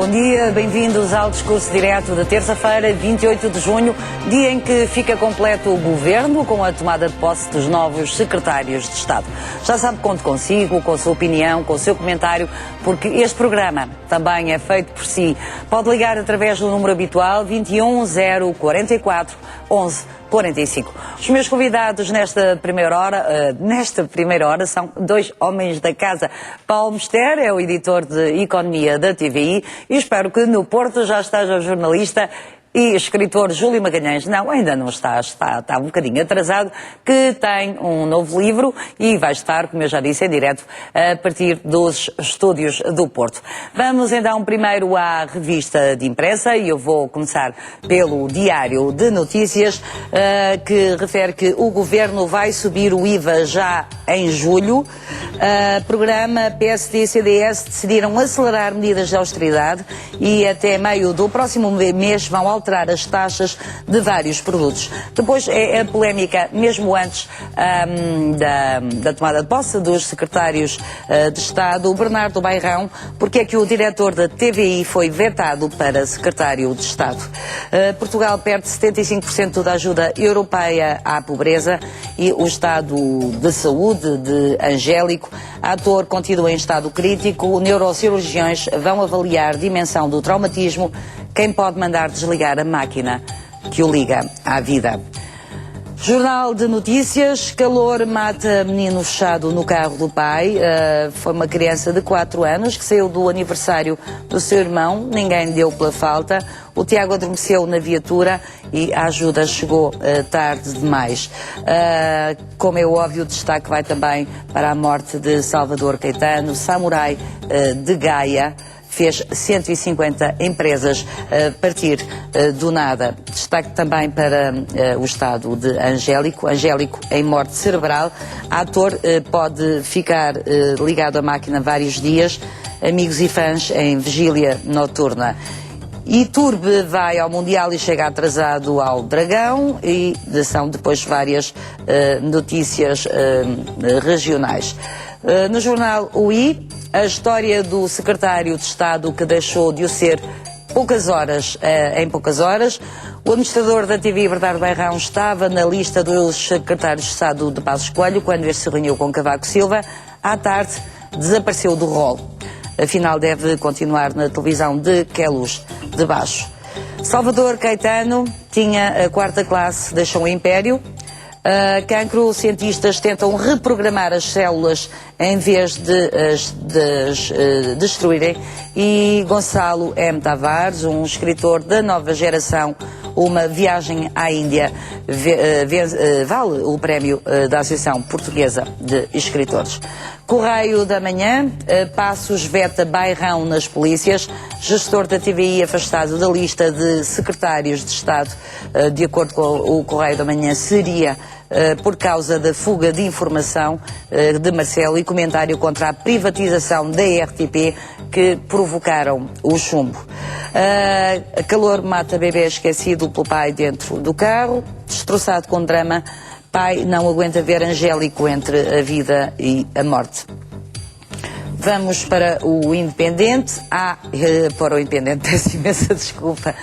bom dia, bem-vindos ao discurso direto de terça-feira, 28 de junho, dia em que fica completo o governo com a tomada de posse dos novos secretários de Estado. Já sabe, conto consigo, com a sua opinião, com o seu comentário, porque este programa também é feito por si. Pode ligar através do número habitual 21 044 11 45. Os meus convidados nesta primeira hora são dois homens da casa. Paulo Mester é o editor de Economia da TVI e espero que no Porto já esteja o jornalista e escritor Júlio Magalhães. Não, ainda não está um bocadinho atrasado, que tem um novo livro e vai estar, como eu já disse, em direto a partir dos estúdios do Porto. Vamos então primeiro à revista de imprensa e eu vou começar pelo Diário de Notícias, que refere que o Governo vai subir o IVA já em julho. Programa PSD e CDS decidiram acelerar medidas de austeridade e até meio do próximo mês vão alterar as taxas de vários produtos. Depois é a polémica, mesmo antes da tomada de posse dos secretários de Estado, o Bernardo Bairrão, porque é que o diretor da TVI foi vetado para secretário de Estado. Portugal perde 75% da ajuda europeia à pobreza e o estado de saúde de Angélico. Ator continua em estado crítico, neurocirurgiões vão avaliar dimensão do traumatismo. Quem pode mandar desligar a máquina que o liga à vida? Jornal de Notícias, calor mata menino fechado no carro do pai. Foi uma criança de 4 anos que saiu do aniversário do seu irmão, ninguém deu pela falta. O Tiago adormeceu na viatura e a ajuda chegou tarde demais. Como é óbvio, o destaque vai também para a morte de Salvador Caetano, samurai de Gaia. Fez 150 empresas partir do nada. Destaque também para o estado de Angélico. Angélico em morte cerebral. Ator pode ficar ligado à máquina vários dias. Amigos e fãs em vigília noturna. E Turbe vai ao Mundial e chega atrasado ao Dragão, e são depois várias notícias regionais. No jornal UI, a história do secretário de Estado que deixou de o ser em poucas horas. O administrador da TV, Bernardo Bairrão, estava na lista dos secretários de Estado de Passos Coelho quando este se reuniu com Cavaco Silva. À tarde, desapareceu do rol. Afinal, deve continuar na televisão de Queluz de Baixo. Salvador Caetano tinha a 4ª classe, deixou o império. Cancro, cientistas tentam reprogramar as células em vez de as destruírem. E Gonçalo M. Tavares, um escritor da nova geração, uma viagem à Índia vale o prémio da Associação Portuguesa de Escritores. Correio da Manhã, Passos veta Bairrão nas polícias, gestor da TVI afastado da lista de secretários de Estado. De acordo com o Correio da Manhã, seria por causa da fuga de informação de Marcelo e comentário contra a privatização da RTP que provocaram o chumbo. Calor mata bebê esquecido pelo pai dentro do carro, destroçado com drama. Pai não aguenta ver Angélico entre a vida e a morte. Vamos para o Independente. Para o Independente, peço imensa desculpa,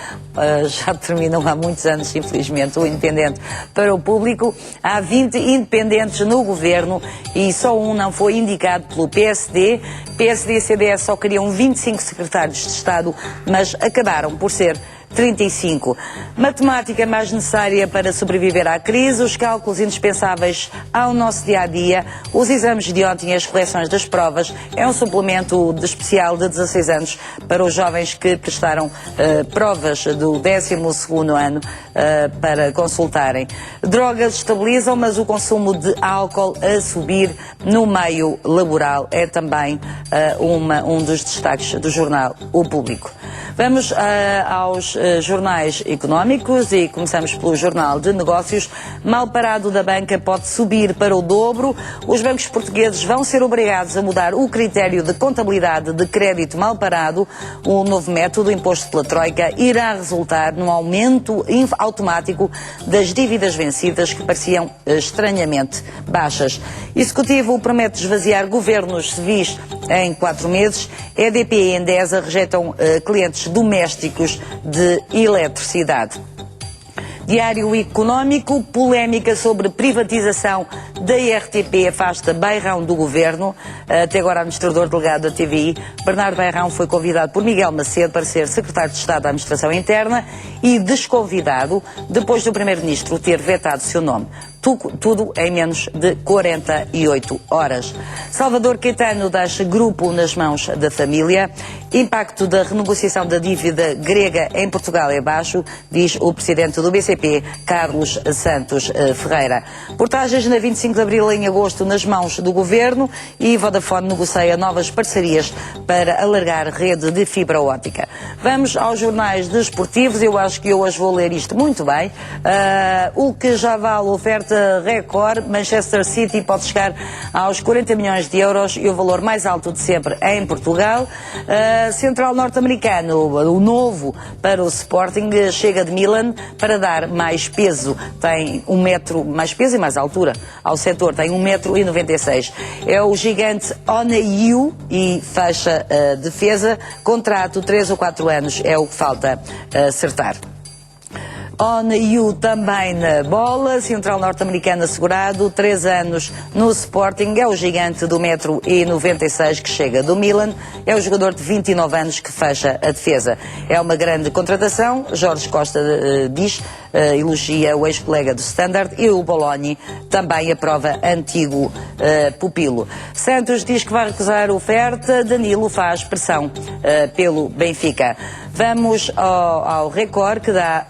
já terminam há muitos anos, infelizmente, o Independente. Para o público, há 20 independentes no governo e só um não foi indicado pelo PSD. PSD e CDS só queriam 25 secretários de Estado, mas acabaram por ser 35. Matemática mais necessária para sobreviver à crise, os cálculos indispensáveis ao nosso dia-a-dia, os exames de ontem e as correções das provas, é um suplemento especial de 16 anos para os jovens que prestaram provas do 12º ano para consultarem. Drogas estabilizam, mas o consumo de álcool a subir no meio laboral é também um dos destaques do jornal O Público. Vamos aos jornais económicos e começamos pelo Jornal de Negócios. Mal parado da banca pode subir para o dobro. Os bancos portugueses vão ser obrigados a mudar o critério de contabilidade de crédito mal parado. O novo método imposto pela Troika irá resultar num aumento automático das dívidas vencidas que pareciam estranhamente baixas. Executivo promete esvaziar governos civis em 4 meses. EDP e Endesa rejeitam clientes domésticos de eletricidade. Diário Económico, polémica sobre privatização da RTP afasta Bairrão do governo. Até agora, administrador delegado da TVI, Bernardo Bairrão foi convidado por Miguel Macedo para ser secretário de Estado da Administração Interna e desconvidado depois do primeiro-ministro ter vetado seu nome. Tudo em menos de 48 horas. Salvador Caetano deixa grupo nas mãos da família. Impacto da renegociação da dívida grega em Portugal é baixo, diz o presidente do BCP, Carlos Santos Ferreira. Portagens na 25 de abril em agosto nas mãos do governo e Vodafone negocia novas parcerias para alargar rede de fibra óptica. Vamos aos jornais desportivos. Eu acho que hoje vou ler isto muito bem. O que já vale oferta Record, Manchester City pode chegar aos 40 milhões de euros e o valor mais alto de sempre em Portugal. Central norte-americano, o novo para o Sporting, chega de Milan para dar mais peso. Tem 1 metro, mais peso e mais altura ao setor, tem 1,96 m. É o gigante Onayu e fecha a defesa. Contrato 3 ou 4 anos é o que falta acertar. ONU também na bola, central norte-americano assegurado, 3 anos no Sporting, é o gigante do 1,96 m que chega do Milan, é o jogador de 29 anos que fecha a defesa. É uma grande contratação, Jorge Costa elogia o ex-colega do Standard e o Bologna também aprova antigo pupilo. Santos diz que vai recusar a oferta, Danilo faz pressão pelo Benfica. Vamos ao Record, que dá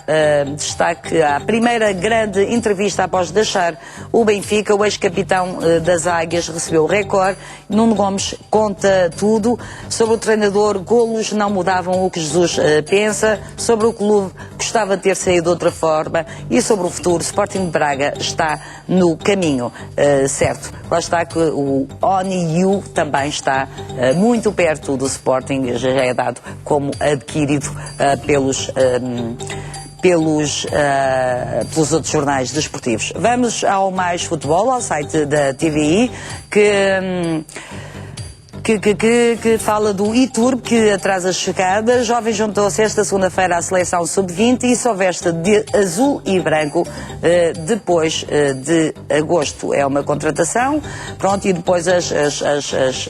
destaque à primeira grande entrevista após deixar o Benfica. O ex-capitão das Águias recebeu o Record. Nuno Gomes conta tudo sobre o treinador. Golos não mudavam o que Jesus pensa. Sobre o clube, gostava de ter saído de outra forma. E sobre o futuro, Sporting de Braga está no caminho certo. Lá está que o ONU também está muito perto do Sporting, já é dado como adquirido pelos outros jornais desportivos. Vamos ao Mais Futebol, ao site da TVI, que fala do Iturbe, que atrasa a chegada. Jovem juntou-se esta segunda-feira à seleção sub-20 e só veste de azul e branco depois de agosto. É uma contratação, pronto, e depois as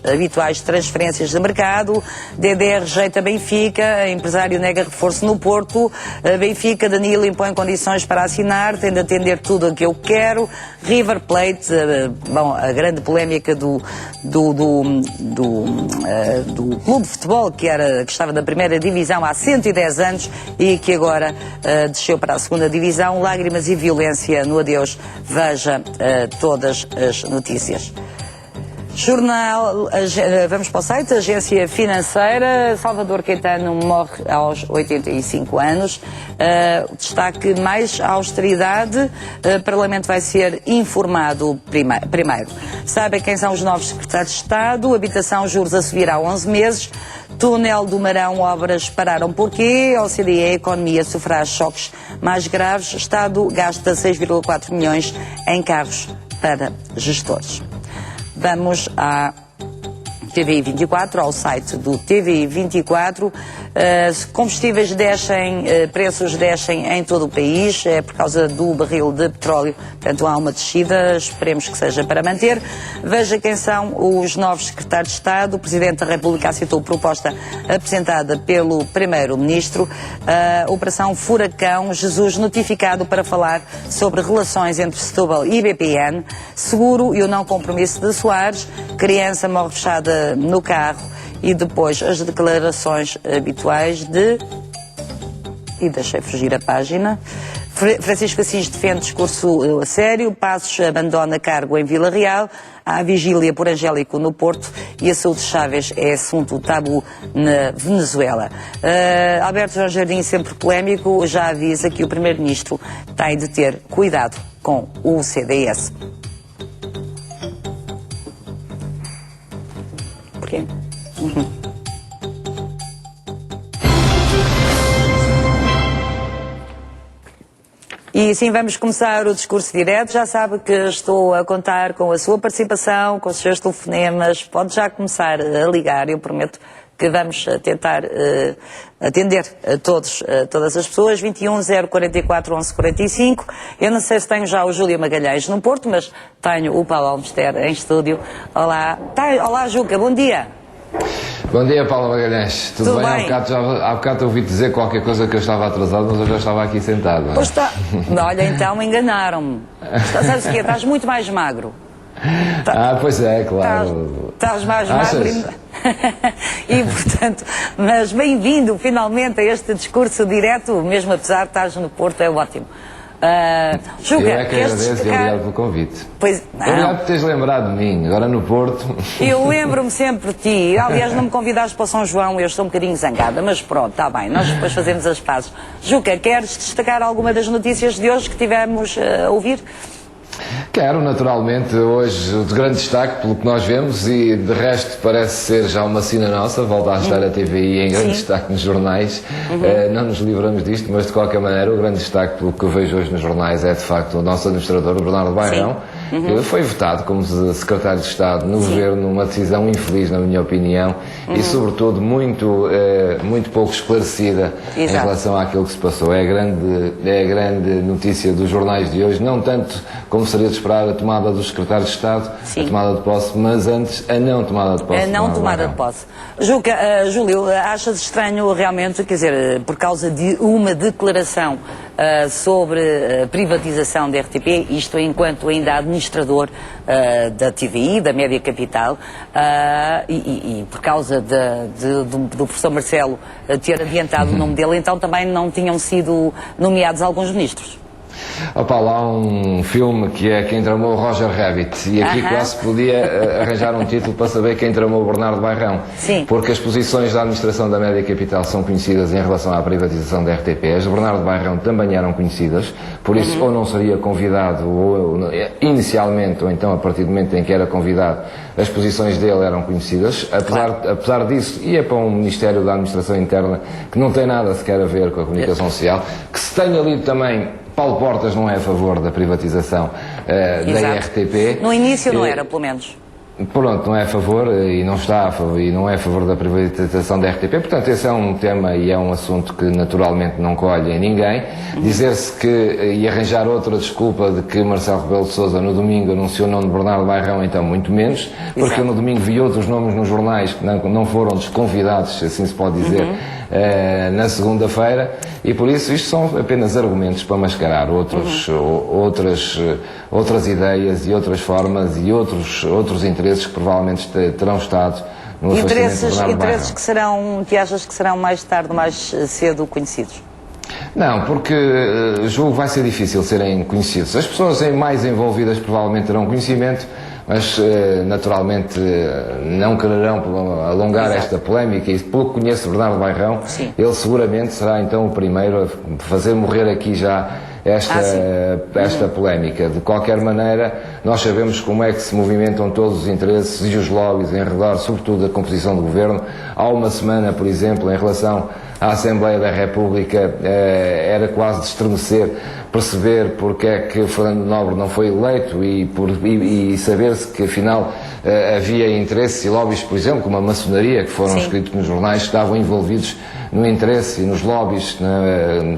habituais transferências de mercado. Dedé rejeita Benfica, empresário nega reforço no Porto. Benfica, Danilo impõe condições para assinar, tem de atender tudo o que eu quero. River Plate, bom, a grande polémica do clube de futebol que estava na primeira divisão há 110 anos e que agora desceu para a segunda divisão. Lágrimas e violência no adeus. Veja todas as notícias. Vamos para o site, Agência Financeira. Salvador Caetano morre aos 85 anos. Destaque mais austeridade. O Parlamento vai ser informado primeiro. Sabe quem são os novos secretários de Estado? Habitação, juros a subir há 11 meses. Túnel do Marão, obras pararam porquê? OCDE, a economia sofrerá choques mais graves. Estado gasta 6,4 milhões em carros para gestores. Vamos à TVI 24, ao site do TVI 24. Combustíveis descem, preços descem em todo o país, é por causa do barril de petróleo, portanto há uma descida, esperemos que seja para manter. Veja quem são os novos secretários de Estado. O Presidente da República aceitou proposta apresentada pelo Primeiro-Ministro. Operação Furacão, Jesus notificado para falar sobre relações entre Setúbal e BPN. Seguro e o não compromisso de Soares. Criança morre fechada no carro. E depois as declarações habituais e deixei fugir a página. Francisco Assis defende discurso a sério. Passos abandona cargo em Vila Real. Há vigília por Angélico no Porto e a saúde de Chaves é assunto tabu na Venezuela. Alberto João Jardim, sempre polémico, já avisa que o Primeiro-Ministro tem de ter cuidado com o CDS. Porquê? E sim, vamos começar o discurso direto. Já sabe que estou a contar com a sua participação, com os seus telefonemas. Pode já começar a ligar, eu prometo que vamos tentar atender a todas as pessoas. 21 044 11 45. Eu não sei se tenho já o Júlio Magalhães no Porto, mas tenho o Paulo Almester em estúdio. Olá, olá Juca, bom dia. Bom dia, Paulo Magalhães. Tudo bem? Há bocado ouvi dizer qualquer coisa que eu estava atrasado, mas eu já estava aqui sentado. Pois está. Olha, então enganaram-me. Sabes o quê? Estás muito mais magro. Pois é, claro. Estás mais magro e, portanto, mas bem-vindo finalmente a este discurso direto, mesmo apesar de estares no Porto, é ótimo. Juca, eu é que agradeço e obrigado pelo convite. Obrigado por teres lembrado de mim, agora no Porto. Eu lembro-me sempre de ti. Aliás, não me convidaste para São João, eu estou um bocadinho zangada, mas pronto, está bem, nós depois fazemos as pazes. Juca, queres destacar alguma das notícias de hoje que tivemos a ouvir? Quero, naturalmente, hoje de grande destaque pelo que nós vemos e de resto parece ser já uma sina nossa, volta a estar a TVI em grande destaque nos jornais, não nos livramos disto, mas de qualquer maneira o grande destaque pelo que eu vejo hoje nos jornais é de facto o nosso administrador, o Bernardo Bairrão, que foi votado como secretário de Estado no governo, uma decisão infeliz na minha opinião e sobretudo muito pouco esclarecida em relação àquilo que se passou. É a grande notícia dos jornais de hoje, não tanto como seria de esperar a tomada do secretário de Estado, a tomada de posse, mas antes a não tomada de posse. A não tomada de posse. Juca, Júlio, achas estranho realmente, quer dizer, por causa de uma declaração sobre a privatização da RTP, isto enquanto ainda administrador da TVI, da Média Capital, e por causa do professor Marcelo ter adiantado o nome dele, então também não tinham sido nomeados alguns ministros? Opa, lá há um filme que é Quem Tramou o Roger Rabbit e aqui quase podia arranjar um título para saber quem tramou o Bernardo Bairrão. Sim. Porque as posições da administração da Média Capital são conhecidas em relação à privatização da RTP. As de Bernardo Bairrão também eram conhecidas, por isso ou não seria convidado ou inicialmente, ou então a partir do momento em que era convidado, as posições dele eram conhecidas. Apesar disso, ia para um Ministério da Administração Interna que não tem nada sequer a ver com a comunicação social, que se tenha lido também. Paulo Portas não é a favor da privatização da RTP. No início não era, pelo menos. Pronto, não é a favor e não está a favor, e não é a favor da privatização da RTP. Portanto, esse é um tema e é um assunto que naturalmente não colhe em ninguém. Dizer-se que, e arranjar outra desculpa de que Marcelo Rebelo de Sousa no domingo anunciou o nome de Bernardo Bairrão, então muito menos, porque eu no domingo vi outros nomes nos jornais que não foram desconvidados, assim se pode dizer, na segunda-feira, e por isso isto são apenas argumentos para mascarar outras ideias e outras formas e outros interesses que provavelmente terão estado no afastamento de Bernardo Bairrão. Interesses que achas que serão mais tarde ou mais cedo conhecidos? Não, porque julgo que vai ser difícil serem conhecidos. As pessoas mais envolvidas provavelmente terão conhecimento, mas naturalmente não quererão alongar esta polémica e pelo que conheço Bernardo Bairrão, ele seguramente será então o primeiro a fazer morrer aqui já esta polémica. De qualquer maneira, nós sabemos como é que se movimentam todos os interesses e os lobbies em redor, sobretudo, da composição do governo. Há uma semana, por exemplo, em relação à Assembleia da República, era quase de estremecer perceber porque é que Fernando Nobre não foi eleito e saber-se que afinal havia interesses e lobbies, por exemplo, como a maçonaria, que foram escritos nos jornais, que estavam envolvidos no interesse e nos lobbies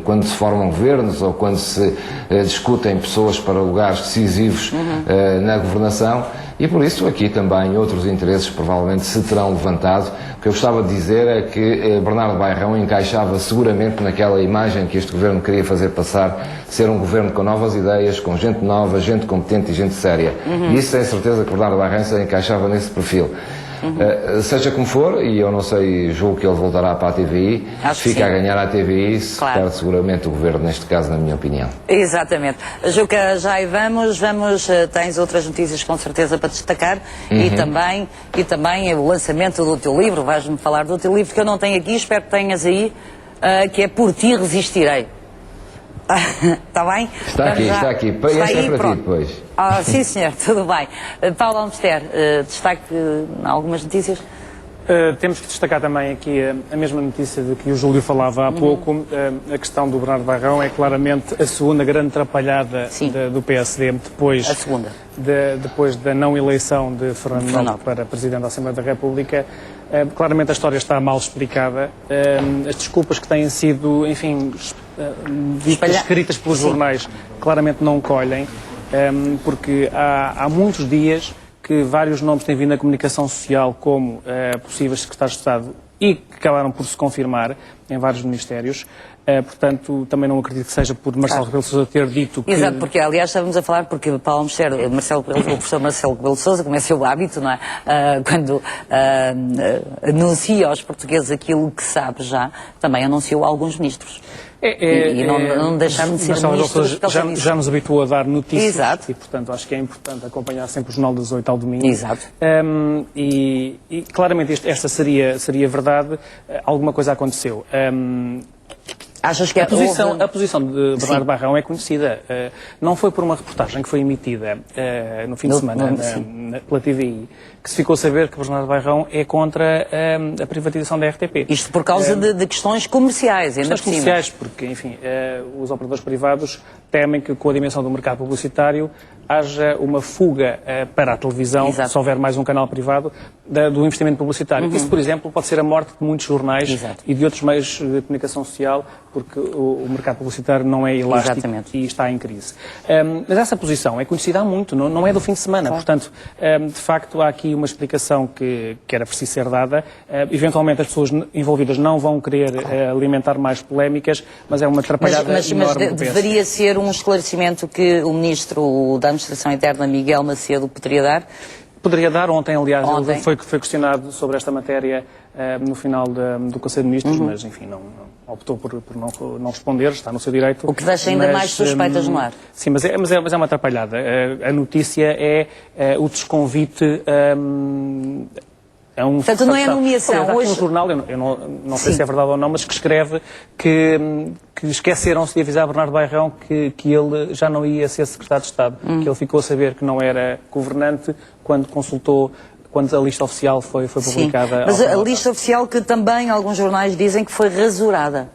quando se formam governos ou quando se discutem pessoas para lugares decisivos na governação. E por isso aqui também outros interesses provavelmente se terão levantado. O que eu gostava de dizer é que Bernardo Bairrão encaixava seguramente naquela imagem que este governo queria fazer passar, ser um governo com novas ideias, com gente nova, gente competente e gente séria. E isso tem certeza que Bernardo Bairrão se encaixava nesse perfil. Seja como for, e eu não sei, julgo que ele voltará para a TVI, fica a ganhar a TVI, se perde seguramente o governo, neste caso, na minha opinião. Exatamente. Juca, já aí vamos, tens outras notícias com certeza para destacar e também o lançamento do teu livro, vais-me falar do teu livro que eu não tenho aqui, espero que tenhas aí, que é Por Ti Resistirei. Está bem? Está aqui. Este é para ti depois. Sim, senhor, tudo bem. Paulo Almester, destaque algumas notícias? Temos que destacar também aqui a mesma notícia de que o Júlio falava há pouco. A questão do Bernardo Bairrão é claramente a segunda grande atrapalhada do PSD, depois da não eleição de Fernando Nobre para Presidente da Assembleia da República. Claramente a história está mal explicada. As desculpas que têm sido, enfim, escritas pelos jornais, claramente não colhem, porque há muitos dias que vários nomes têm vindo na comunicação social como possíveis secretários de Estado e que acabaram por se confirmar em vários ministérios. Portanto, também não acredito que seja por Marcelo Rebelo de Sousa ter dito que... Exato, porque aliás estávamos a falar, porque Paulo Almoxer, o professor Marcelo Rebelo de Sousa, como é seu hábito, não é? Quando anuncia aos portugueses aquilo que sabe já, também anunciou alguns ministros. E não deixarmos de ser ministros. Já nos habituou a dar notícias. Exato. E, portanto, acho que é importante acompanhar sempre o Jornal das 8 ao domingo. Exato. E claramente esta seria verdade. Alguma coisa aconteceu. Achas que a posição de Bernardo Bairrão é conhecida. Não foi por uma reportagem que foi emitida no fim de semana pela TVI que se ficou a saber que Bernardo Bairrão é contra a privatização da RTP. Isto por causa de questões comerciais, ainda por cima. Questões comerciais, porque, enfim, os operadores privados temem que com a dimensão do mercado publicitário haja uma fuga para a televisão, se houver mais um canal privado, do investimento publicitário. Isso, por exemplo, pode ser a morte de muitos jornais e de outros meios de comunicação social, porque o mercado publicitário não é elástico e está em crise. Mas essa posição é conhecida há muito, não é do fim de semana. Portanto, de facto, há aqui uma explicação que era preciso ser dada. Eventualmente as pessoas envolvidas não vão querer alimentar mais polémicas, mas é uma atrapalhada enorme do PS. Deveria ser um esclarecimento que o Ministro da Administração Interna, Miguel Macedo, poderia dar? Poderia dar. Ontem, aliás, ele foi questionado sobre esta matéria no final do Conselho de Ministros, mas, enfim, não optou por não responder, está no seu direito. O que deixa ainda mais suspeitas no ar. Sim, mas é uma atrapalhada. A notícia é o desconvite Portanto, não é a nomeação. Hoje... um jornal, eu não sei se é verdade ou não, mas que escreve que esqueceram-se de avisar Bernardo Bairrão que ele já não ia ser secretário de Estado, que ele ficou a saber que não era governante quando a lista oficial foi publicada. Mas a lista oficial que também alguns jornais dizem que foi rasurada,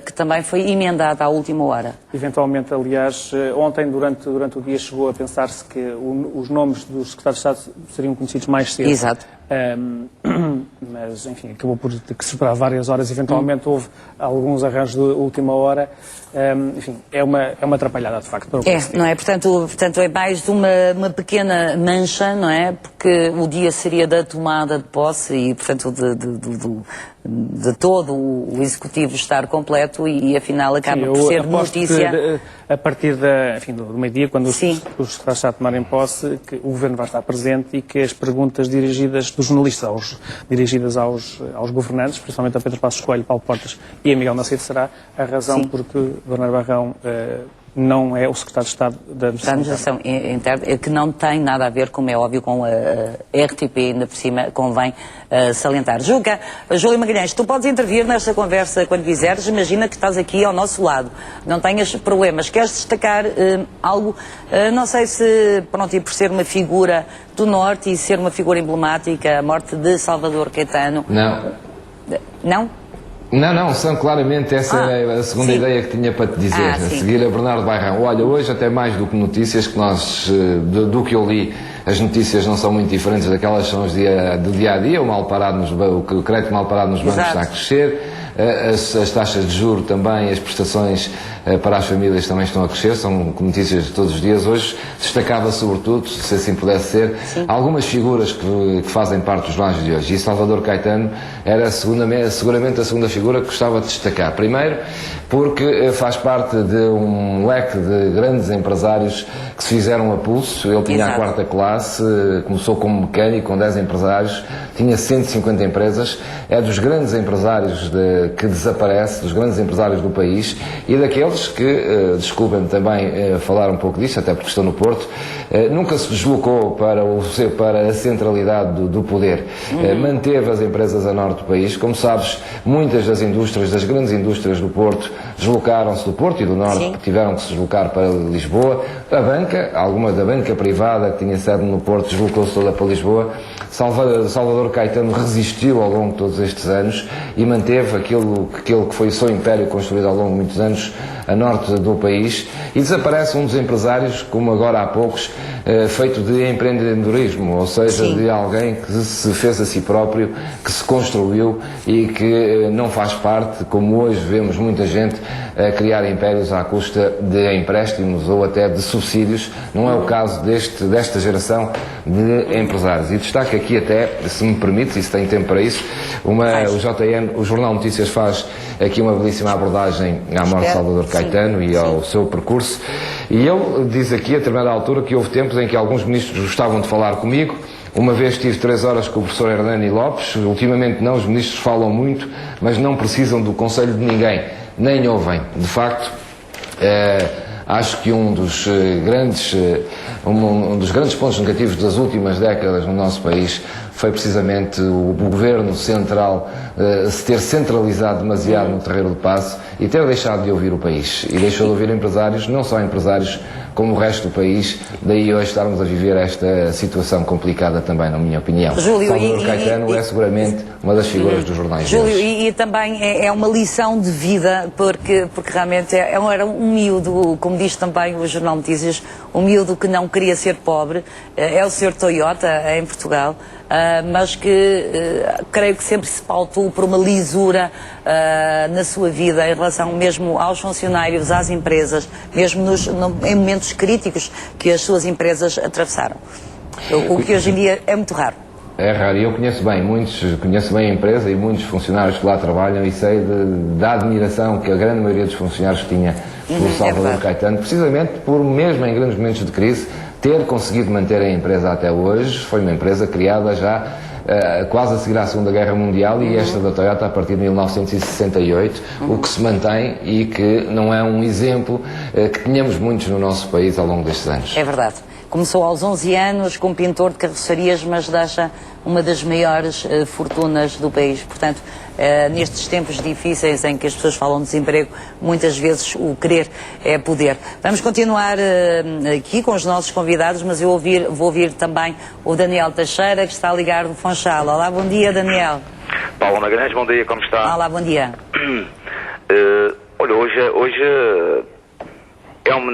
que também foi emendada à última hora. Eventualmente, aliás, ontem, durante o dia, chegou a pensar-se que os nomes dos secretários de Estado seriam conhecidos mais cedo. Exato. Mas, enfim, acabou por ter que se esperar várias horas. Eventualmente houve alguns arranjos de última hora. Enfim, é uma atrapalhada, de facto. Não é? Portanto, é mais de uma pequena mancha, não é? Porque o dia seria da tomada de posse e, portanto, de todo o Executivo estar completo e afinal acaba por ser notícia. A partir do meio-dia, quando os secretários de Estado tomarem posse, que o Governo vai estar presente e que as perguntas dirigidas dos jornalistas, dirigidas aos governantes, principalmente a Pedro Passos Coelho, Paulo Portas e a Miguel Macedo, será a razão porque Bernardo Bairrão não é o secretário de Estado da Administração Interna, que não tem nada a ver, como é óbvio, com a RTP, ainda por cima, convém salientar. Júlio Magalhães, tu podes intervir nesta conversa quando quiseres, imagina que estás aqui ao nosso lado, não tenhas problemas. Queres destacar algo? Não sei se, e por ser uma figura do Norte e ser uma figura emblemática, a morte de Salvador Caetano... Não. Não? Não, são claramente essa era a segunda ideia que tinha para te dizer, a seguir a Bernardo Bairrão. Olha, hoje até mais do que notícias, que nós, do que eu li, as notícias não são muito diferentes daquelas que são do dia a dia, o crédito mal parado nos bancos está a crescer, as taxas de juros também, as prestações para as famílias também estão a crescer, são notícias de todos os dias. Hoje destacava sobretudo, se assim pudesse ser, algumas figuras que fazem parte dos jornais de hoje, e Salvador Caetano era seguramente a segunda figura que gostava de destacar. Primeiro, porque faz parte de um leque de grandes empresários que se fizeram a pulso. Ele tinha a quarta classe, começou como mecânico com 10 empresários, tinha 150 empresas, é dos grandes empresários que desaparece, dos grandes empresários do país e daqueles que, desculpem-me também falar um pouco disto, até porque estou no Porto, nunca se deslocou para a centralidade do poder. Manteve as empresas a norte do país. Como sabes, muitas das grandes indústrias do Porto deslocaram-se do Porto e do Norte, tiveram que se deslocar para Lisboa. A banca, alguma da banca privada que tinha sede no Porto, deslocou-se toda para Lisboa. Salvador Caetano resistiu ao longo de todos estes anos e manteve aquilo que foi o seu império construído ao longo de muitos anos a norte do país, e desaparece um dos empresários, como agora há poucos, feito de empreendedorismo, ou seja, de alguém que se fez a si próprio, que se construiu e que não faz parte, como hoje vemos muita gente a criar impérios à custa de empréstimos ou até de subsídios. Não é o caso desta geração de empresários. E destaco aqui até, se me permite, se tem tempo para isso, o JN, o Jornal Notícias faz aqui uma belíssima abordagem à morte de Salvador Caetano e ao seu percurso. E ele diz aqui, a determinada altura, que houve tempos em que alguns ministros gostavam de falar comigo. Uma vez tive 3 horas com o professor Hernani Lopes. Ultimamente não, os ministros falam muito, mas não precisam do conselho de ninguém, nem ouvem. De facto, acho que um dos grandes pontos negativos das últimas décadas no nosso país foi precisamente o governo central se ter centralizado demasiado no Terreiro do Paço e ter deixado de ouvir o país. E deixou de ouvir empresários, não só empresários, como o resto do país. Daí hoje estarmos a viver esta situação complicada também, na minha opinião. Júlio, Salvador Caetano é seguramente uma das figuras dos jornais. Júlio, e também é uma lição de vida, porque realmente era um miúdo, como diz também o Jornal Notícias, um miúdo que não queria ser pobre. É o Sr. Toyota em Portugal, mas que creio que sempre se pautou por uma lisura na sua vida em relação mesmo aos funcionários, às empresas, mesmo em momentos críticos que as suas empresas atravessaram. O que hoje em dia é muito raro. É raro, e eu conheço bem a empresa e muitos funcionários que lá trabalham e sei da admiração que a grande maioria dos funcionários tinha pelo Salvador Caetano, precisamente por, mesmo em grandes momentos de crise, ter conseguido manter a empresa até hoje. Foi uma empresa criada já quase a seguir à Segunda Guerra Mundial, e esta da Toyota a partir de 1968, o que se mantém e que não é um exemplo que tenhamos muitos no nosso país ao longo destes anos. É verdade. Começou aos 11 anos como pintor de carrocerias, mas deixa uma das maiores fortunas do país. Portanto, nestes tempos difíceis em que as pessoas falam de desemprego, muitas vezes o querer é poder. Vamos continuar aqui com os nossos convidados, mas eu vou ouvir também o Daniel Teixeira, que está a ligar do Funchal. Olá, bom dia, Daniel. Paulo Magalhães, bom dia, como está? Olá, bom dia. Olha, hoje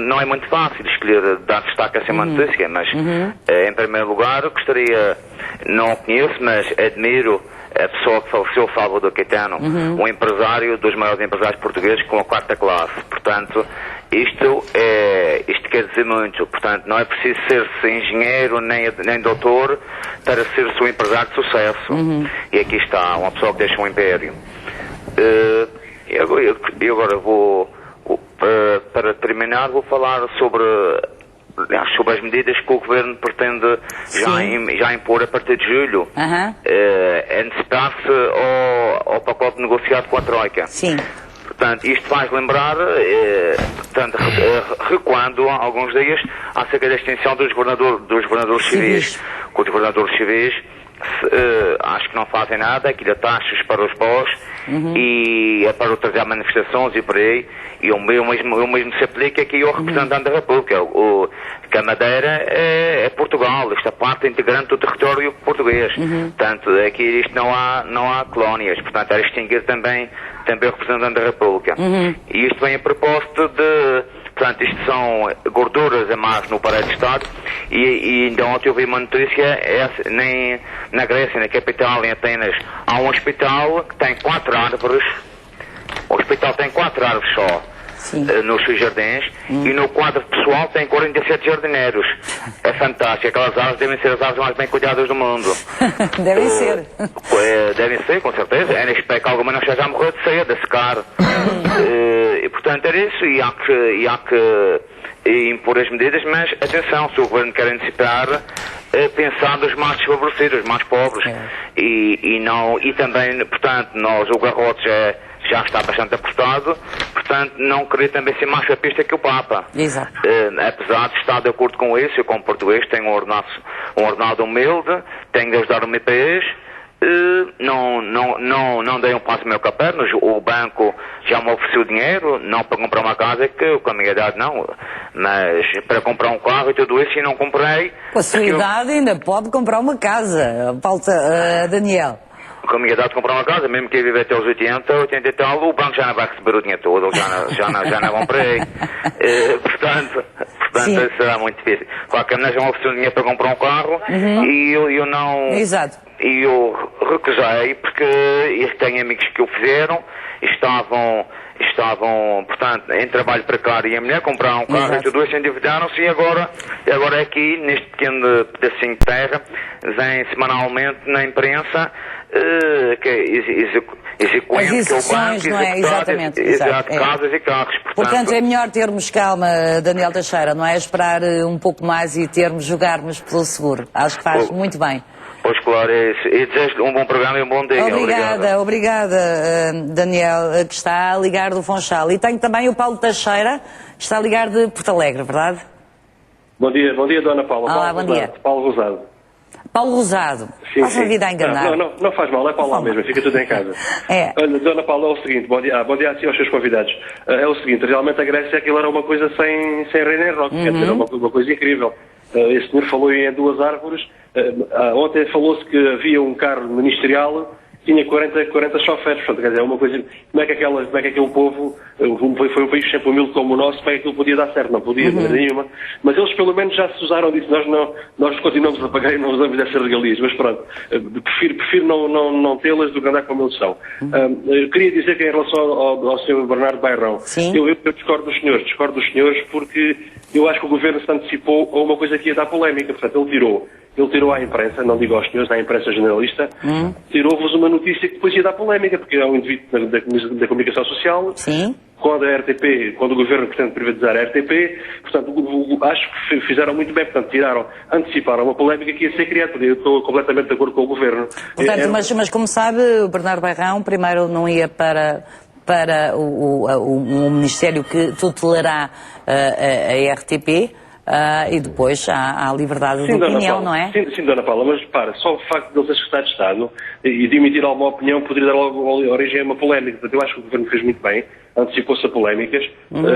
não é muito fácil escolher dar destaque a essa notícia, mas em primeiro lugar gostaria, não conheço, mas admiro a pessoa que faleceu, Salvador Caetano, um empresário, dos maiores empresários portugueses com a 4ª classe. Portanto, isto quer dizer muito. Portanto, não é preciso ser engenheiro nem doutor para ser um empresário de sucesso. E aqui está, uma pessoa que deixa um império. E agora para terminar, vou falar sobre as medidas que o Governo pretende já impor a partir de julho. Antecipar-se ao pacote negociado com a Troika. Sim. Portanto, isto faz lembrar, recuando alguns dias, acerca da extensão dos governadores civis. Com os governadores civis, acho que não fazem nada, aquilo é taxas para os pós e é para trazer manifestações e por aí, e o mesmo se aplica aqui ao representante da República. Que a Madeira é Portugal, esta parte integrante do território português. Portanto, aqui isto não há colónias, portanto era extinguir também o representante da República. E isto vem a propósito de... Portanto, isto são gorduras a mais no aparelho de Estado, e ainda ontem eu vi uma notícia, nem na Grécia, na capital, em Atenas, há um hospital que tem 4 árvores, o hospital tem 4 árvores só, nos seus jardins, e no quadro pessoal tem 47 jardineiros. É fantástico, aquelas árvores devem ser as árvores mais bem cuidadas do mundo. Devem ser. Devem ser, com certeza. É espero que alguma não esteja a morrer de cedo, a secar. E portanto era isso, e há que impor as medidas, mas atenção, se o Governo quer antecipar, pensar nos mais desfavorecidos, os mais pobres. E também, portanto, o garrote já está bastante apostado, portanto não queria também ser mais chapista que o Papa. Exato. Apesar de estar de acordo com isso, eu como português tenho um ordenado humilde, tenho de ajudar o meu país, não dei um passo ao meu caderno. O banco já me ofereceu dinheiro, não para comprar uma casa, que com a minha idade não, mas para comprar um carro e tudo isso, e não comprei. Com a sua idade ainda pode comprar uma casa, Daniel. Com a minha idade de comprar uma casa, mesmo que eu viva até aos 80 e tal, o banco já não vai receber o dinheiro todo, já não comprei. Portanto será muito difícil. Claro que a minha já me ofereceu dinheiro para comprar um carro e eu não... Exato. E eu recusei porque tenho amigos que o fizeram, estavam, portanto, em trabalho precário, e a mulher compraram um carro. Exato. E tudo isso, endividaram-se, e agora aqui, neste pequeno pedacinho de terra, vem semanalmente na imprensa que execuem que o banco, não é? Exatamente. Casas e carros. Portanto, é melhor termos calma, Daniel Teixeira, não é? Esperar um pouco mais e jogarmos pelo seguro. Acho que faz muito bem. Pois claro, é isso. E desejo um bom programa e um bom dia. Obrigada, Daniel, que está a ligar do Funchal. E tenho também o Paulo Teixeira, que está a ligar de Porto Alegre, verdade? Bom dia, Dona Paula. Olá, bom dia. Paulo Rosado. Paulo Rosado, passa a vida a enganar. Não faz mal, é Paulo mesmo, fica tudo em casa. Olha, Dona Paula, é o seguinte, bom dia assim aos seus convidados. É o seguinte, realmente a Grécia, aquilo era uma coisa sem rei nem rock, quer dizer, uma coisa incrível. Esse senhor falou em 2 árvores. Ontem falou-se que havia um carro ministerial, tinha 40 choferes. Portanto, quer dizer, é uma coisa. Como é que aquele povo, foi um país sempre humilde como o nosso, como é que aquilo podia dar certo? Não podia, de maneira nenhuma. Mas eles pelo menos já se usaram disso. Nós continuamos a pagar e não usamos dessas regalias. Mas pronto, prefiro não tê-las do que andar como eles são. Eu queria dizer que em relação ao Sr. Bernardo Bairrão, eu discordo dos senhores porque eu acho que o Governo se antecipou a uma coisa que ia dar polémica. Portanto, ele tirou à imprensa, não digo aos senhores, à imprensa generalista, tirou-vos uma notícia que depois ia dar polémica, porque é um indivíduo da comunicação social. Sim. Quando o Governo pretende privatizar a RTP, portanto, acho que fizeram muito bem, portanto, anteciparam uma polémica que ia ser criada. Eu estou completamente de acordo com o Governo. Portanto, mas como sabe, o Bernardo Bairrão primeiro não ia para o Ministério que tutelará a RTP, e depois há a liberdade de opinião, não é? Sim, Dona Paula, mas repara, só o facto de ele ser secretário de Estado e de emitir alguma opinião poderia dar logo origem a uma polémica. Portanto, eu acho que o Governo fez muito bem, antecipou-se a polémicas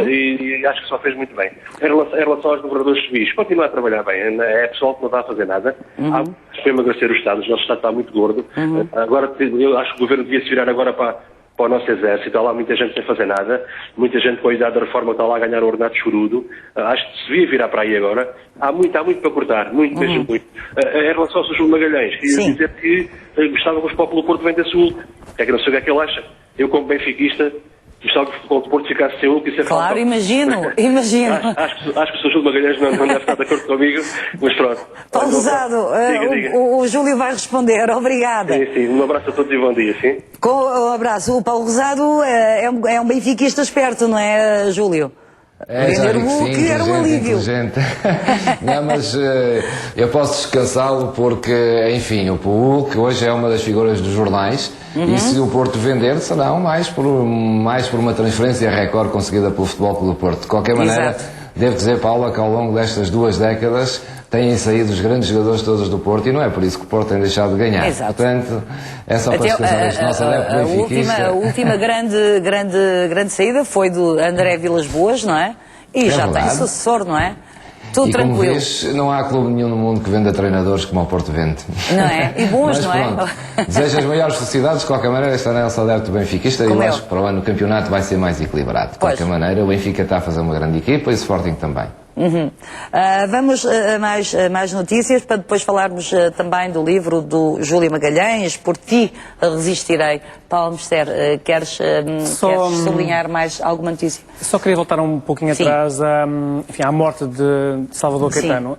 e acho que só fez muito bem. Em relação aos governadores civis, continua a trabalhar bem. É pessoal que não está a fazer nada. Há que emagrecer o Estado, o nosso Estado está muito gordo. Agora, eu acho que o Governo devia se virar agora para o nosso exército. Está lá muita gente sem fazer nada, muita gente com a idade da reforma está lá a ganhar o ordenado chorudo. Acho que se devia virar para aí agora. Há muito para cortar, muito mesmo muito. Em relação ao Sr. Júlio Magalhães, queria dizer que gostava que o Porto vendesse o Hulk. É que não sei o que é que ele acha. Eu, como benfiquista, gostava que o Porto ficasse sem Hulk. Claro, imagino. Acho que o Sr. Júlio Magalhães não deve estar de acordo comigo, mas pronto. Paulo Rosado, o Júlio vai responder. Obrigada. Sim. Um abraço a todos e bom dia, sim. Com um abraço. O Paulo Rosado é um benfiquista esperto, não é, Júlio? Vender o Hulk era um alívio. Não, mas eu posso descansá-lo porque, enfim, o Hulk hoje é uma das figuras dos jornais e se o Porto vender, serão mais por uma transferência recorde conseguida pelo Futebol Clube do Porto. De qualquer maneira, devo dizer, Paula, que ao longo destas 2 décadas têm saído os grandes jogadores todos do Porto e não é por isso que o Porto tem deixado de ganhar. Exato. Portanto, é só para descansar este nosso adepto benfiquista. A última grande saída foi do André Vilas-Boas, não é? E já tem sucessor, não é? Tudo tranquilo. Como vês, não há clube nenhum no mundo que venda treinadores como o Porto vende. Não é? E bons, não é? Desejo as maiores felicidades. De qualquer maneira, este ano é o adepto benfiquista e eu acho que para o ano o campeonato vai ser mais equilibrado. De qualquer maneira, o Benfica está a fazer uma grande equipa e o Sporting também. Vamos a mais notícias para depois falarmos também do livro do Júlio Magalhães, Por Ti Resistirei. Paulo Mister, queres sublinhar mais alguma notícia? Só queria voltar um pouquinho atrás à morte de Salvador Caetano.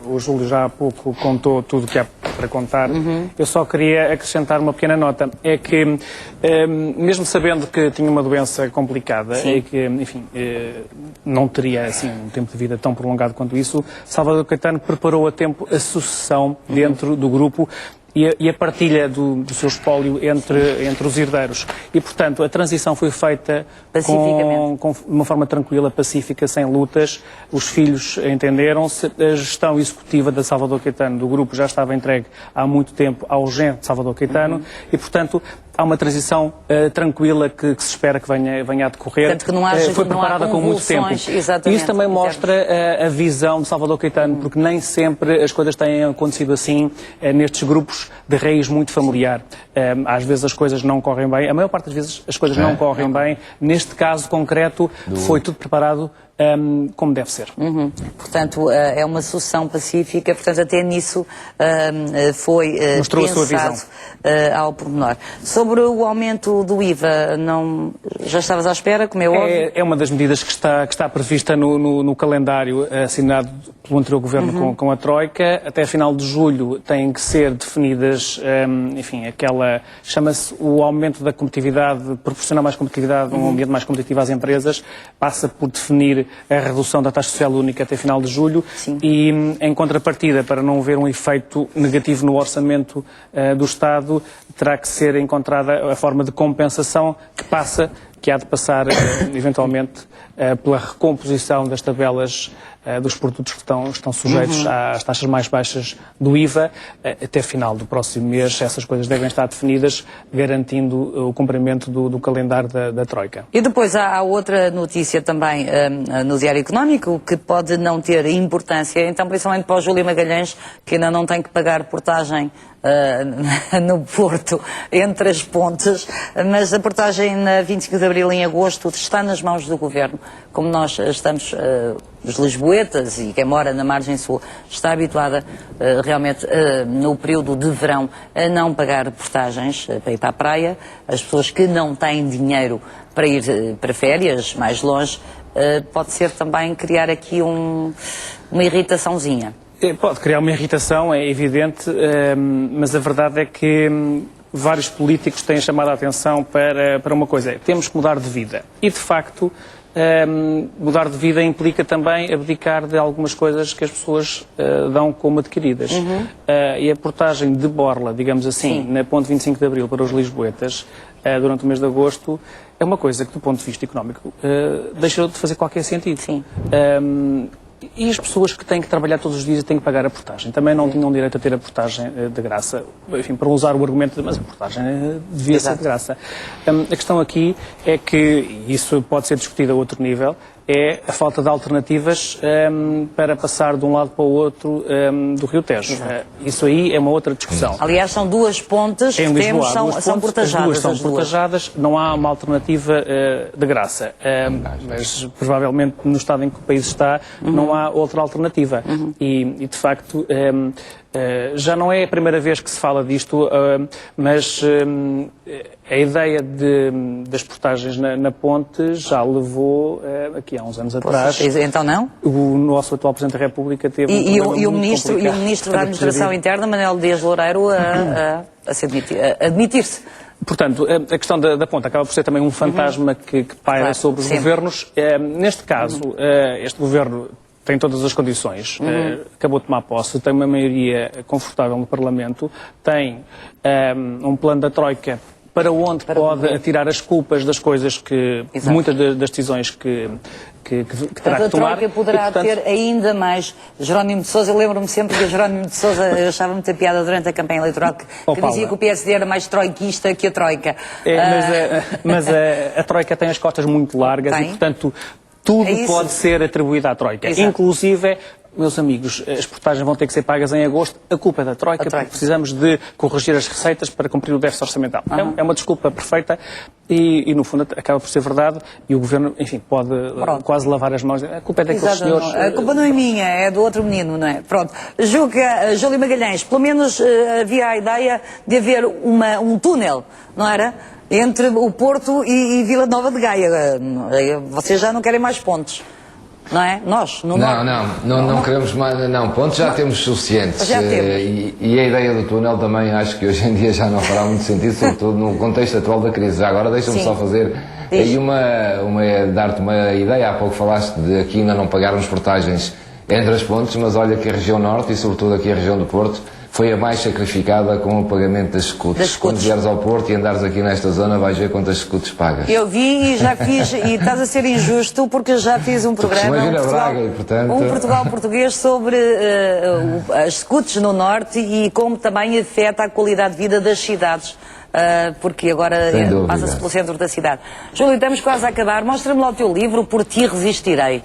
O Júlio já há pouco contou tudo o que há para contar. Eu só queria acrescentar uma pequena nota. É que, mesmo sabendo que tinha uma doença complicada e que, enfim, não teria assim um tempo de vida tão prolongado quanto isso, Salvador Caetano preparou a tempo a sucessão dentro do grupo e a partilha do seu espólio entre os herdeiros. E, portanto, a transição foi feita com uma forma tranquila, pacífica, sem lutas. Os filhos entenderam-se. A gestão executiva da Salvador Caetano, do grupo, já estava entregue há muito tempo ao genro de Salvador Caetano e, portanto, há uma transição tranquila que se espera que venha a decorrer. Portanto, que não haja, foi preparada com muito tempo. Exatamente. Isso também mostra a visão de Salvador Caetano, porque nem sempre as coisas têm acontecido assim nestes grupos de raiz muito familiar. Às vezes as coisas não correm bem, a maior parte das vezes as coisas não correm bem. Neste caso concreto, foi tudo preparado como deve ser. Portanto, é uma sucessão pacífica, portanto, até nisso foi mostrou a sua visão ao pormenor. Sobre o aumento do IVA, já estavas à espera, como é óbvio? É uma das medidas que está prevista no calendário assinado pelo anterior governo com a Troika. Até final de julho têm que ser definidas, enfim, chama-se o aumento da competitividade, proporcionar mais competitividade, um ambiente mais competitivo às empresas, passa por definir a redução da taxa social única até final de julho. Sim. E, em contrapartida, para não haver um efeito negativo no orçamento do Estado, terá que ser encontrada a forma de compensação que há de passar, eventualmente, pela recomposição das tabelas dos produtos que estão sujeitos às taxas mais baixas do IVA. Até final do próximo mês, essas coisas devem estar definidas, garantindo o cumprimento do calendário da Troika. E depois há outra notícia também no Diário Económico, que pode não ter importância, então, principalmente para o Júlio Magalhães, que ainda não tem que pagar portagem no Porto, entre as pontes, mas a portagem na 25 de Abril, em agosto, está nas mãos do Governo. Como nós estamos, os lisboetas e quem mora na margem sul, está habituada realmente no período de verão a não pagar portagens para ir para a praia. As pessoas que não têm dinheiro para ir para férias mais longe, pode ser também criar aqui uma irritaçãozinha. Pode criar uma irritação, é evidente, mas a verdade é que vários políticos têm chamado a atenção para uma coisa: temos que mudar de vida. E, de facto, mudar de vida implica também abdicar de algumas coisas que as pessoas dão como adquiridas. E a portagem de borla, digamos assim, na ponte 25 de Abril para os lisboetas, durante o mês de agosto, é uma coisa que, do ponto de vista económico, deixou de fazer qualquer sentido. Sim. E as pessoas que têm que trabalhar todos os dias e têm que pagar a portagem também não tinham direito a ter a portagem de graça. Enfim, para usar o argumento de mas a portagem devia ser de graça. A questão aqui é que, e isso pode ser discutido a outro nível, é a falta de alternativas para passar de um lado para o outro do Rio Tejo. Isso aí é uma outra discussão. Aliás, são duas pontes que temos, são portajadas. As duas são portajadas, não há uma alternativa de graça. Mas provavelmente no estado em que o país está, não há outra alternativa. E de facto, já não é a primeira vez que se fala disto, mas a ideia das portagens na ponte já levou, aqui há uns anos atrás... Então não? O nosso atual Presidente da República teve e o Ministro da Administração Interna, Manuel Dias Loureiro, a admitir-se. Portanto, a questão da ponte acaba por ser também um fantasma que paira sobre os governos. Neste caso, este governo tem todas as condições, acabou de tomar posse, tem uma maioria confortável no Parlamento, tem um plano da Troika para onde pode atirar as culpas das coisas muitas das decisões que terá que tomar. A Troika poderá ter ainda mais. Jerónimo de Sousa, eu lembro-me sempre que Jerónimo de Sousa, eu achava muita piada durante a campanha eleitoral, que dizia que o PSD era mais troiquista que a Troika. Mas a Troika tem as costas muito largas e, portanto, tudo pode ser atribuído à Troika. Exato. Inclusive, meus amigos, as portagens vão ter que ser pagas em agosto. A culpa é da Troika, porque precisamos de corrigir as receitas para cumprir o déficit orçamental. É uma desculpa perfeita e, no fundo, acaba por ser verdade e o Governo, enfim, pode quase lavar as mãos. A culpa é daqueles senhores... A culpa não é minha, é do outro menino, não é? Pronto. Júlio Magalhães, pelo menos havia a ideia de haver um túnel, não era? Entre o Porto e Vila Nova de Gaia. Vocês já não querem mais pontes, não é? Nós, não queremos mais, não, pontos já temos suficientes. Já temos. E a ideia do túnel também acho que hoje em dia já não fará muito sentido, sobretudo no contexto atual da crise. Já agora deixa-me só fazer aí dar-te uma ideia. Há pouco falaste de aqui ainda não pagarmos portagens entre as pontes, mas olha que a região norte e sobretudo aqui a região do Porto foi a mais sacrificada com o pagamento das scouts. Quando vieres ao Porto e andares aqui nesta zona, vais ver quantas scouts pagas. Eu vi e já fiz, e estás a ser injusto, porque já fiz um programa, um Portugal português, sobre as scouts no Norte e como também afeta a qualidade de vida das cidades. Porque agora passa-se pelo centro da cidade. Júlio, estamos quase a acabar. Mostra-me lá o teu livro, Por Ti Resistirei.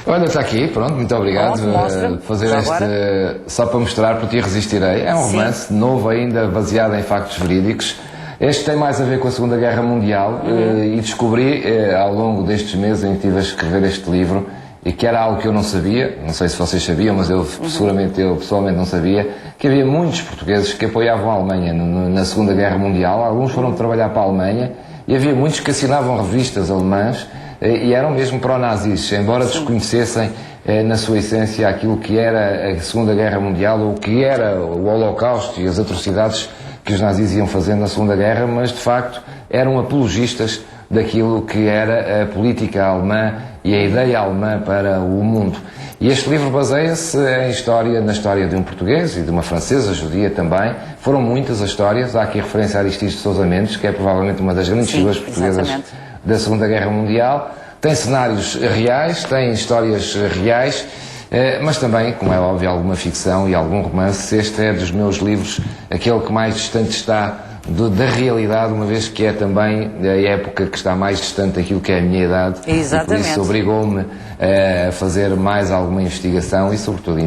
Olha, está aqui, pronto, muito obrigado. Fazer só para mostrar, Por Ti Resistirei. É um romance novo ainda, baseado em factos verídicos. Este tem mais a ver com a Segunda Guerra Mundial e descobri ao longo destes meses em que estive a escrever este livro, e que era algo que eu não sabia, não sei se vocês sabiam, mas eu pessoalmente não sabia, que havia muitos portugueses que apoiavam a Alemanha na Segunda Guerra Mundial. Alguns foram trabalhar para a Alemanha e havia muitos que assinavam revistas alemãs e eram mesmo pró-nazis, embora desconhecessem na sua essência aquilo que era a Segunda Guerra Mundial, ou o que era o Holocausto e as atrocidades que os nazis iam fazendo na Segunda Guerra, mas de facto eram apologistas daquilo que era a política alemã e a ideia alemã para o mundo. E este livro baseia-se na história de um português e de uma francesa, judia também. Foram muitas as histórias. Há aqui referência a Aristides de Sousa Mendes, que é provavelmente uma das grandes figuras portuguesas da Segunda Guerra Mundial. Tem cenários reais, tem histórias reais, mas também, como é óbvio, alguma ficção e algum romance. Este é dos meus livros aquele que mais distante está da realidade, uma vez que é também a época que está mais distante daquilo que é a minha idade. Exatamente. E por isso obrigou-me a fazer mais alguma investigação e, sobretudo,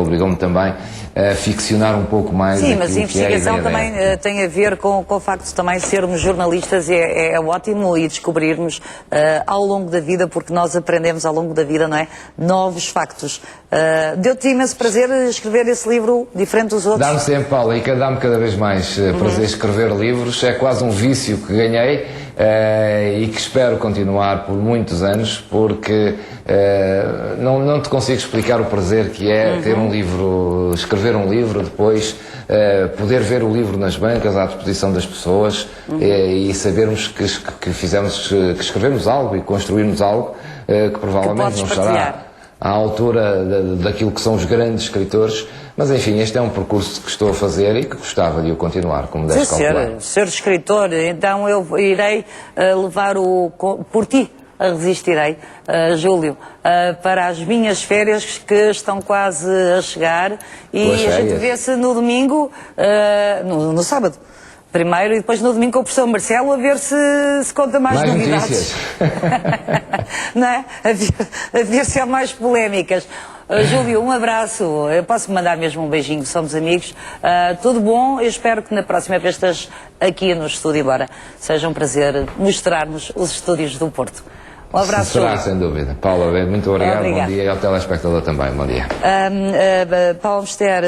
obrigou-me também a ficcionar um pouco mais. Sim, mas a investigação também tem a ver com o facto de também sermos jornalistas, é ótimo, e descobrirmos ao longo da vida, porque nós aprendemos ao longo da vida, não é? Novos factos. Deu-te imenso prazer escrever esse livro, diferente dos outros? Dá-me sempre, Paula, e dá-me cada vez mais prazer escrever livros. É quase um vício que ganhei e que espero continuar por muitos anos, porque não te consigo explicar o prazer que é ter um livro, escrever um livro, depois poder ver o livro nas bancas à disposição das pessoas e sabermos que escrevemos algo e construirmos algo que provavelmente não estará à altura daquilo que são os grandes escritores, mas enfim, este é um percurso que estou a fazer e que gostava de o continuar, como deves calcular. Ser escritor, então eu irei levar Por Ti Resistirei, Júlio, para as minhas férias que estão quase a chegar, e a gente vê-se no domingo, no sábado primeiro, e depois no domingo com o professor Marcelo, a ver se conta mais novidades. Não é? A ver se há mais polémicas. Júlio, um abraço. Eu posso mandar mesmo um beijinho, somos amigos. Tudo bom, eu espero que na próxima vez estejas aqui no estúdio, embora seja um prazer mostrarmos os estúdios do Porto. Um abraço, Será, sem dúvida. Paula, muito obrigado. Bom dia, e ao telespectador também. Bom dia. Paulo Moster,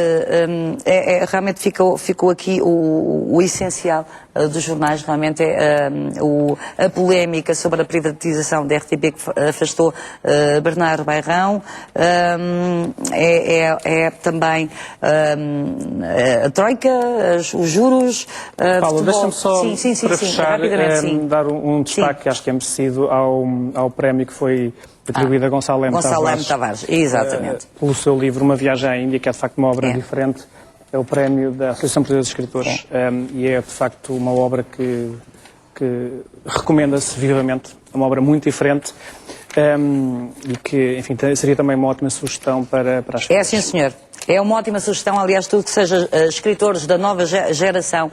realmente ficou aqui o essencial dos jornais, realmente é a polémica sobre a privatização da RTP que afastou Bernardo Bairrão, é também a Troika, os juros. Paulo, deixa-me só, para fechar, dar um destaque que acho que é merecido ao prémio que foi atribuído a Gonçalo Leme Tavares. Exatamente. Pelo seu livro Uma Viagem à Índia, que é de facto uma obra diferente. É o prémio da Associação Portuguesa de Escritores e é de facto uma obra que recomenda-se vivamente, uma obra muito diferente e que, enfim, seria também uma ótima sugestão para as pessoas. É sim, senhor. É uma ótima sugestão, aliás, tudo que seja escritores da nova geração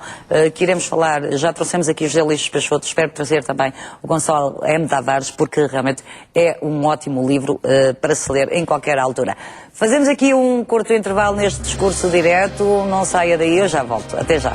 que iremos falar. Já trouxemos aqui o José Luís Peixoto, espero trazer também o Gonçalo M. Tavares, porque realmente é um ótimo livro para se ler em qualquer altura. Fazemos aqui um curto intervalo neste discurso direto, não saia daí, eu já volto. Até já.